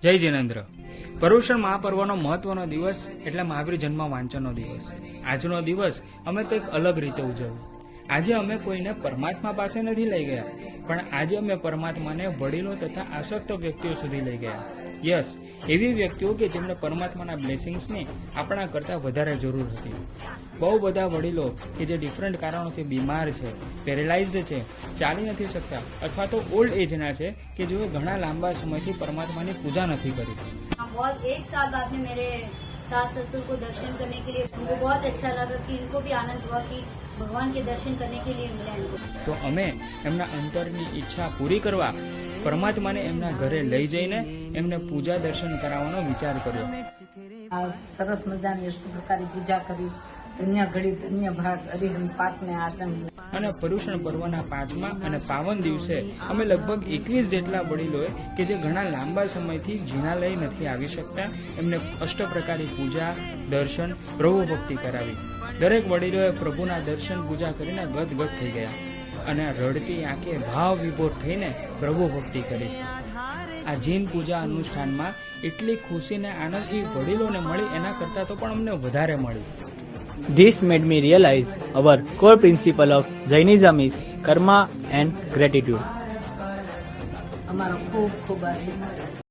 જય જિનેન્દ્ર. પર્યુષણ મહાપર્વનો મહત્વનો દિવસ એટલે મહાવીર જન્મ વાંચનનો દિવસ. આજનો દિવસ અમે કંઈક અલગ રીતે ઉજવ્યો. આજે અમે કોઈને પરમાત્મા પાસે નથી લઈ ગયા, પણ આજે અમે પરમાત્માને વડીલો તથા આસક્ત વ્યક્તિઓ સુધી લઈ ગયા. યસ, એવી વ્યક્તિઓ કે જેમને પરમાત્માના બ્લેસિંગ્સની આપણા કરતાં વધારે જરૂર હતી. બહુ બધા વડીલો કે જે ડિફરન્ટ કારણોથી બીમાર છે, પેરેલાઇઝડ છે, ચાલી નથી શકતા અથવા તો ઓલ્ડ એજના છે કે જેઓ ઘણા લાંબા સમયથી પરમાત્માની પૂજા નથી કરી. बहुत एक साल बाद में मेरे सास ससुर को दर्शन करने के लिए उनको बहुत अच्छा लगा कि इनको भी आनंद हुआ कि भगवान के दर्शन करने के लिए मिला इनको. તો અમે એમના અંતરની ઈચ્છા પૂરી કરવા પરમાત્માને એમના ઘરે લઈ જઈને એમને પૂજા દર્શન કરાવવાનો વિચાર કર્યો. આ સરસ મજાની અષ્ટ પ્રકારની પૂજા કરી, ધન્ય ઘડી ધન્ય ભાગ હરિહન પાઠને આચન. અને પર્યુષણ પર્વના 5મા અને પાવન દિવસે અમે લગભગ 21 જેટલા વડીલોએ કે જે ઘણા લાંબા સમયથી જીનાલય નથી આવી શકતા એમને અષ્ટ પ્રકારની પૂજા, દર્શન, પ્રભુ ભક્તિ કરાવી. દરેક વડીલોએ પ્રભુના દર્શન પૂજા કરીને ગદગદ થઈ ગયા અને રડતી આંખે ભાવ વિભોર થઈને પ્રભુ ભક્તિ કરી. આ જૈન પૂજા અનુષ્ઠાનમાં એટલી ખુશીને આનંદ એ વડીલોને મળી એના કરતાં તો પણ અમને વધારે મળી. This made me realize our core principle of Jainism is karma and gratitude. અમારો ખૂબ ખૂબ આશીર્વાદ.